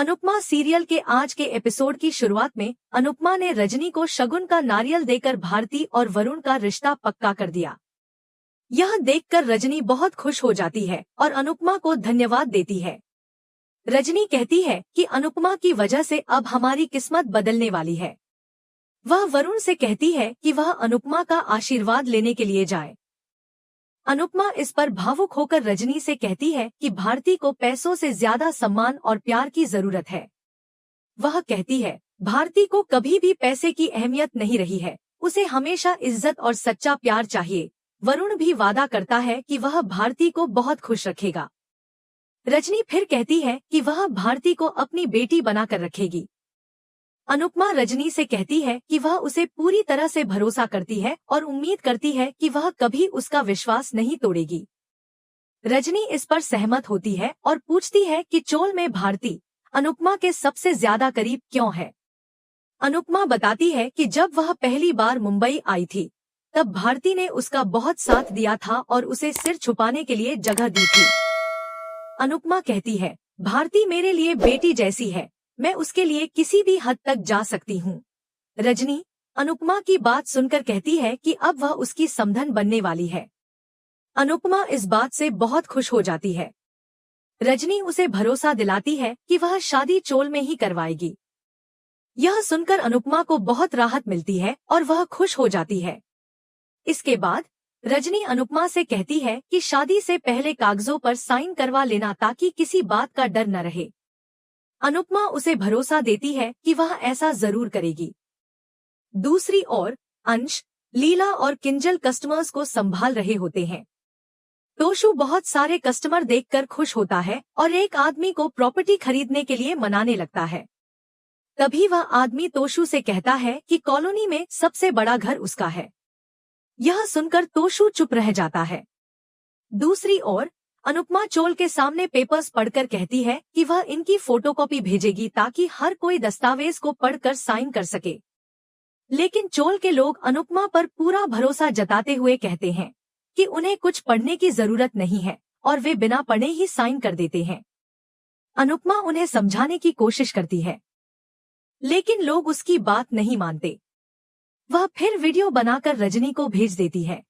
Anupama serial के आज के एपिसोड की शुरुआत में अनुपमा ने रजनी को शगुन का नारियल देकर भारती और वरुण का रिश्ता पक्का कर दिया। यह देखकर रजनी बहुत खुश हो जाती है और अनुपमा को धन्यवाद देती है। रजनी कहती है कि अनुपमा की वजह से अब हमारी किस्मत बदलने वाली है। वह वरुण से कहती है कि वह अनुपमा का आशीर्वाद लेने के लिए जाए। अनुपमा इस पर भावुक होकर रजनी से कहती है कि भारती को पैसों से ज्यादा सम्मान और प्यार की जरूरत है। वह कहती है भारती को कभी भी पैसे की अहमियत नहीं रही है, उसे हमेशा इज्जत और सच्चा प्यार चाहिए। वरुण भी वादा करता है कि वह भारती को बहुत खुश रखेगा। रजनी फिर कहती है कि वह भारती को अपनी बेटी बनाकर रखेगी। अनुपमा रजनी से कहती है कि वह उसे पूरी तरह से भरोसा करती है और उम्मीद करती है कि वह कभी उसका विश्वास नहीं तोड़ेगी। रजनी इस पर सहमत होती है और पूछती है कि चोल में भारती अनुपमा के सबसे ज्यादा करीब क्यों है। अनुपमा बताती है कि जब वह पहली बार मुंबई आई थी तब भारती ने उसका बहुत साथ दिया था और उसे सिर छुपाने के लिए जगह दी थी। अनुपमा कहती है भारती मेरे लिए बेटी जैसी है, मैं उसके लिए किसी भी हद तक जा सकती हूँ। रजनी अनुपमा की बात सुनकर कहती है कि अब वह उसकी समधन बनने वाली है। अनुपमा इस बात से बहुत खुश हो जाती है। रजनी उसे भरोसा दिलाती है कि वह शादी चोल में ही करवाएगी। यह सुनकर अनुपमा को बहुत राहत मिलती है और वह खुश हो जाती है। इसके बाद रजनी अनुपमा से कहती है कि शादी से पहले कागजों पर साइन करवा लेना ताकि किसी बात का डर न रहे। अनुपमा उसे भरोसा देती है कि वह ऐसा जरूर करेगी। दूसरी ओर अंश, लीला और किंजल कस्टमर्स को संभाल रहे होते हैं। तोशु बहुत सारे कस्टमर देखकर खुश होता है और एक आदमी को प्रॉपर्टी खरीदने के लिए मनाने लगता है। तभी वह आदमी तोशु से कहता है कि कॉलोनी में सबसे बड़ा घर उसका है। यह सुनकर तोशु चुप रह जाता है। दूसरी ओर अनुपमा चोल के सामने पेपर्स पढ़कर कहती है कि वह इनकी फोटोकॉपी भेजेगी ताकि हर कोई दस्तावेज को पढ़कर साइन कर सके। लेकिन चोल के लोग अनुपमा पर पूरा भरोसा जताते हुए कहते हैं कि उन्हें कुछ पढ़ने की जरूरत नहीं है और वे बिना पढ़े ही साइन कर देते हैं। अनुपमा उन्हें समझाने की कोशिश करती है, लेकिन लोग उसकी बात नहीं मानते। वह फिर वीडियो बनाकर रजनी को भेज देती है।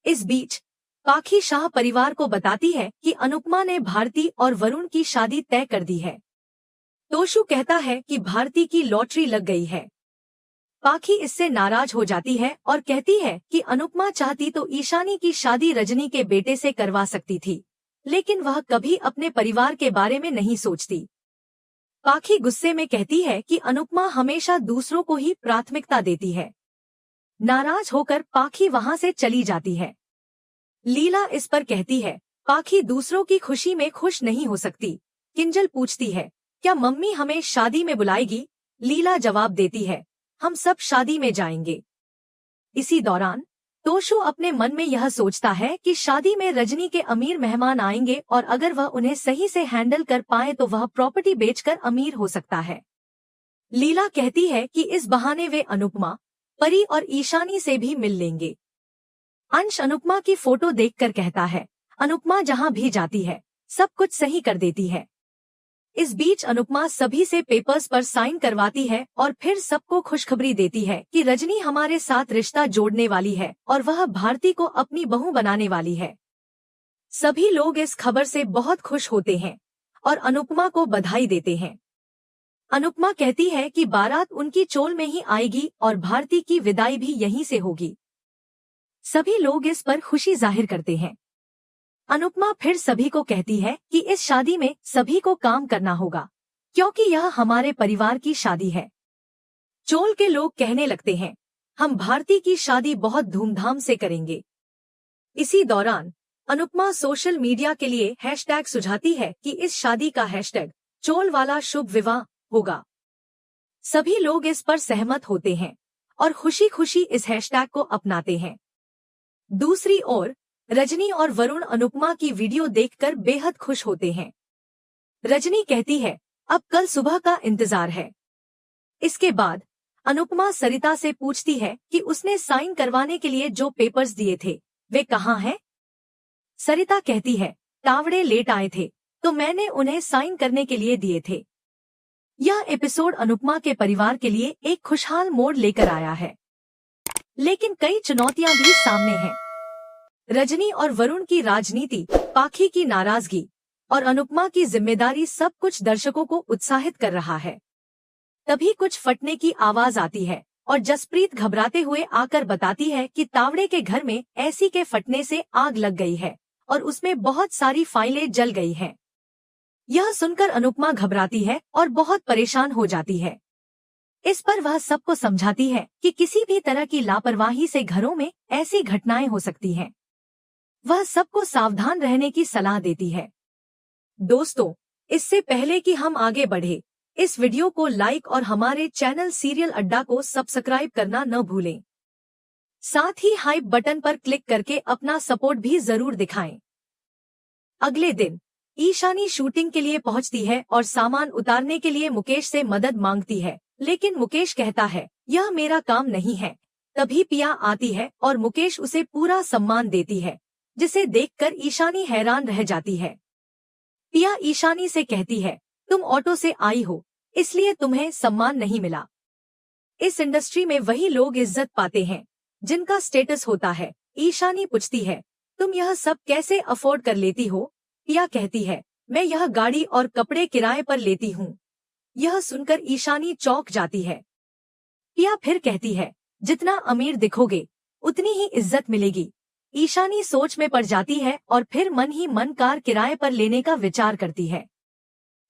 इस बीच पाखी शाह परिवार को बताती है कि अनुपमा ने भारती और वरुण की शादी तय कर दी है। तोशु कहता है कि भारती की लॉटरी लग गई है। पाखी इससे नाराज हो जाती है और कहती है कि अनुपमा चाहती तो ईशानी की शादी रजनी के बेटे से करवा सकती थी, लेकिन वह कभी अपने परिवार के बारे में नहीं सोचती। पाखी गुस्से में कहती है कि अनुपमा हमेशा दूसरों को ही प्राथमिकता देती है। नाराज होकर पाखी वहां से चली जाती है। लीला इस पर कहती है पाखी दूसरों की खुशी में खुश नहीं हो सकती। किंजल पूछती है क्या मम्मी हमें शादी में बुलाएगी। लीला जवाब देती है हम सब शादी में जाएंगे। इसी दौरान तोशु अपने मन में यह सोचता है कि शादी में रजनी के अमीर मेहमान आएंगे और अगर वह उन्हें सही से हैंडल कर पाए तो वह प्रॉपर्टी बेचकर अमीर हो सकता है। लीला कहती है कि इस बहाने वे अनुपमा, परी और ईशानी से भी मिल लेंगे। अंश अनुपमा की फोटो देखकर कहता है अनुपमा जहां भी जाती है सब कुछ सही कर देती है। इस बीच अनुपमा सभी से पेपर्स पर साइन करवाती है और फिर सबको खुशखबरी देती है कि रजनी हमारे साथ रिश्ता जोड़ने वाली है और वह भारती को अपनी बहू बनाने वाली है। सभी लोग इस खबर से बहुत खुश होते हैं और अनुपमा को बधाई देते हैं। अनुपमा कहती है कि बारात उनकी चोल में ही आएगी और भारती की विदाई भी यहीं से होगी। सभी लोग इस पर खुशी जाहिर करते हैं। अनुपमा फिर सभी को कहती है कि इस शादी में सभी को काम करना होगा क्योंकि यह हमारे परिवार की शादी है। चोल के लोग कहने लगते हैं हम भारती की शादी बहुत धूमधाम से करेंगे। इसी दौरान अनुपमा सोशल मीडिया के लिए हैशटैग सुझाती है कि इस शादी का हैशटैग चोल वाला शुभ विवाह होगा। सभी लोग इस पर सहमत होते हैं और खुशी खुशी इस हैशटैग को अपनाते हैं। दूसरी ओर रजनी और वरुण अनुपमा की वीडियो देखकर बेहद खुश होते हैं। रजनी कहती है अब कल सुबह का इंतजार है। इसके बाद अनुपमा सरिता से पूछती है कि उसने साइन करवाने के लिए जो पेपर्स दिए थे वे कहाँ हैं। सरिता कहती है तावड़े लेट आए थे तो मैंने उन्हें साइन करने के लिए दिए थे। यह एपिसोड अनुपमा के परिवार के लिए एक खुशहाल मोड़ लेकर आया है, लेकिन कई चुनौतियां भी सामने हैं। रजनी और वरुण की राजनीति, पाखी की नाराजगी और अनुपमा की जिम्मेदारी सब कुछ दर्शकों को उत्साहित कर रहा है। तभी कुछ फटने की आवाज आती है और जसप्रीत घबराते हुए आकर बताती है कि तावड़े के घर में एसी के फटने से आग लग गई है और उसमें बहुत सारी फाइलें जल गई हैं। यह सुनकर अनुपमा घबराती है और बहुत परेशान हो जाती है। इस पर वह सबको समझाती है कि किसी भी तरह की लापरवाही से घरों में ऐसी घटनाएं हो सकती हैं। वह सबको सावधान रहने की सलाह देती है। दोस्तों, इससे पहले कि हम आगे बढ़े, इस वीडियो को लाइक और हमारे चैनल सीरियल अड्डा को सब्सक्राइब करना न भूलें। साथ ही हाइप बटन पर क्लिक करके अपना सपोर्ट भी जरूर दिखाएं। अगले दिन ईशानी शूटिंग के लिए पहुंचती है और सामान उतारने के लिए मुकेश से मदद मांगती है, लेकिन मुकेश कहता है यह मेरा काम नहीं है। तभी पिया आती है और मुकेश उसे पूरा सम्मान देती है, जिसे देखकर ईशानी हैरान रह जाती है। पिया ईशानी से कहती है, तुम ऑटो से आई हो, इसलिए तुम्हें सम्मान नहीं मिला। इस इंडस्ट्री में वही लोग इज्जत पाते हैं जिनका स्टेटस होता है। ईशानी पूछती है, तुम यह सब कैसे अफोर्ड कर लेती हो? पिया कहती है, मैं यह गाड़ी और कपड़े किराए पर लेती हूँ। यह सुनकर ईशानी चौंक जाती है। पिया फिर कहती है, जितना अमीर दिखोगे उतनी ही इज्जत मिलेगी। ईशानी सोच में पड़ जाती है और फिर मन ही मन कार किराए पर लेने का विचार करती है।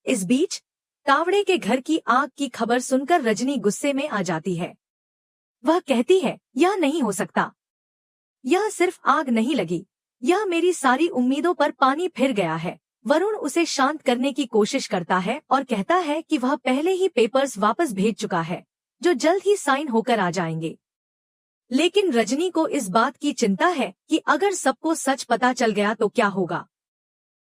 इस बीच तावड़े के घर की आग की खबर सुनकर रजनी गुस्से में आ जाती है। वह कहती है, यह नहीं हो सकता। यह सिर्फ आग नहीं लगी, यह मेरी सारी उम्मीदों पर पानी फिर गया है। वरुण उसे शांत करने की कोशिश करता है और कहता है कि वह पहले ही पेपर्स वापस भेज चुका है, जो जल्द ही साइन होकर आ जाएंगे। लेकिन रजनी को इस बात की चिंता है कि अगर सबको सच पता चल गया तो क्या होगा।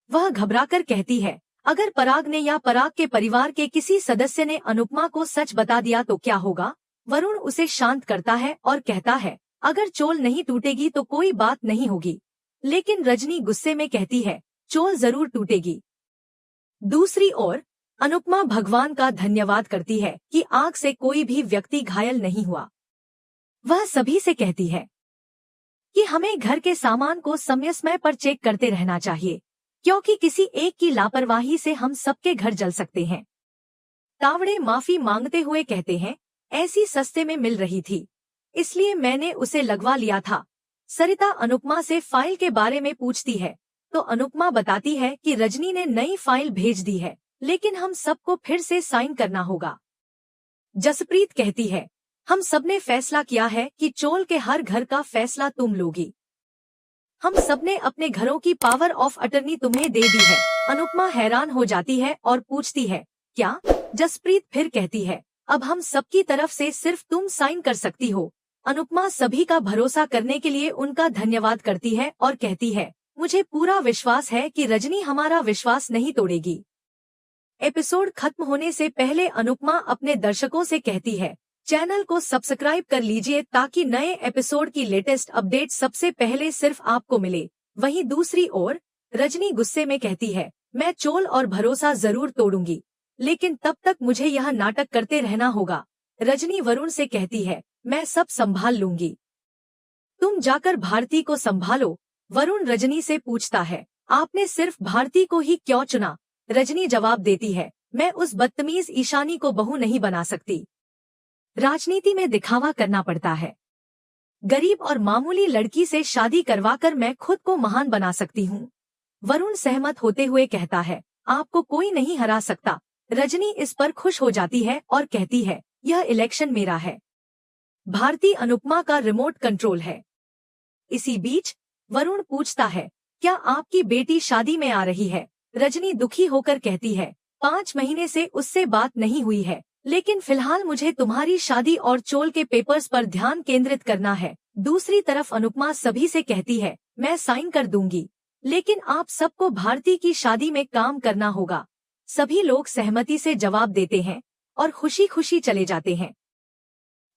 वह घबराकर कहती है, अगर पराग ने या पराग के परिवार के किसी सदस्य ने अनुपमा को सच बता दिया तो क्या होगा। वरुण उसे शांत करता है और कहता है, अगर चोल नहीं टूटेगी तो कोई बात नहीं होगी। लेकिन रजनी गुस्से में कहती है, चोल जरूर टूटेगी। दूसरी ओर अनुपमा भगवान का धन्यवाद करती है कि आग से कोई भी व्यक्ति घायल नहीं हुआ। वह सभी से कहती है कि हमें घर के सामान को समय समय पर चेक करते रहना चाहिए, क्योंकि किसी एक की लापरवाही से हम सबके घर जल सकते हैं। तावड़े माफी मांगते हुए कहते हैं, ऐसी सस्ते में मिल रही थी, इसलिए मैंने उसे लगवा लिया था। सरिता अनुपमा से फाइल के बारे में पूछती है तो अनुपमा बताती है कि रजनी ने नई फाइल भेज दी है, लेकिन हम सबको फिर से साइन करना होगा। जसप्रीत कहती है, हम सबने फैसला किया है कि चोल के हर घर का फैसला तुम लोगी। हम सबने अपने घरों की पावर ऑफ अटर्नी तुम्हें दे दी है। अनुपमा हैरान हो जाती है और पूछती है, क्या? जसप्रीत फिर कहती है, अब हम सबकी तरफ से सिर्फ तुम साइन कर सकती हो। अनुपमा सभी का भरोसा करने के लिए उनका धन्यवाद करती है और कहती है, मुझे पूरा विश्वास है कि रजनी हमारा विश्वास नहीं तोड़ेगी। एपिसोड खत्म होने से पहले अनुपमा अपने दर्शकों से कहती है, चैनल को सब्सक्राइब कर लीजिए ताकि नए एपिसोड की लेटेस्ट अपडेट सबसे पहले सिर्फ आपको मिले। वहीं दूसरी ओर रजनी गुस्से में कहती है, मैं चोल और भरोसा जरूर तोड़ूंगी, लेकिन तब तक मुझे यह नाटक करते रहना होगा। रजनी वरुण से कहती है, मैं सब संभाल लूंगी, तुम जाकर भारती को संभालो। वरुण रजनी से पूछता है, आपने सिर्फ भारती को ही क्यों चुना? रजनी जवाब देती है, मैं उस बदतमीज ईशानी को बहू नहीं बना सकती। राजनीति में दिखावा करना पड़ता है। गरीब और मामूली लड़की से शादी करवाकर मैं खुद को महान बना सकती हूँ। वरुण सहमत होते हुए कहता है, आपको कोई नहीं हरा सकता। रजनी इस पर खुश हो जाती है और कहती है, यह इलेक्शन मेरा है। भारती अनुपमा का रिमोट कंट्रोल है। इसी बीच वरुण पूछता है, क्या आपकी बेटी शादी में आ रही है? रजनी दुखी होकर कहती है, 5 महीने से उससे बात नहीं हुई है, लेकिन फिलहाल मुझे तुम्हारी शादी और चोल के पेपर्स पर ध्यान केंद्रित करना है। दूसरी तरफ अनुपमा सभी से कहती है, मैं साइन कर दूंगी, लेकिन आप सबको भारती की शादी में काम करना होगा। सभी लोग सहमति से जवाब देते हैं और खुशी खुशी चले जाते हैं।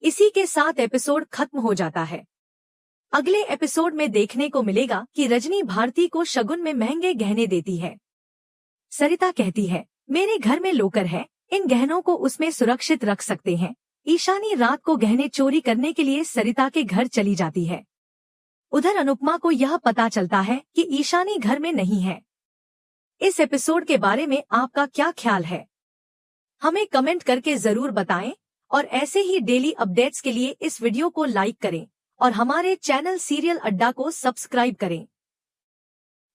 इसी के साथ एपिसोड खत्म हो जाता है। अगले एपिसोड में देखने को मिलेगा कि रजनी भारती को शगुन में महंगे गहने देती है। सरिता कहती है, मेरे घर में लोकर है, इन गहनों को उसमें सुरक्षित रख सकते हैं। ईशानी रात को गहने चोरी करने के लिए सरिता के घर चली जाती है। उधर अनुपमा को यह पता चलता है कि ईशानी घर में नहीं है। इस एपिसोड के बारे में आपका क्या ख्याल है? हमें कमेंट करके जरूर बताएं और ऐसे ही डेली अपडेट्स के लिए इस वीडियो को लाइक करें और हमारे चैनल सीरियल अड्डा को सब्सक्राइब करें।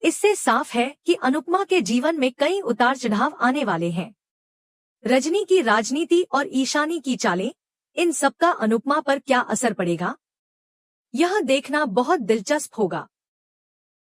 इससे साफ है कि अनुपमा के जीवन में कई उतार चढ़ाव आने वाले हैं। रजनी की राजनीति और ईशानी की चालें, इन सबका अनुपमा पर क्या असर पड़ेगा, यह देखना बहुत दिलचस्प होगा।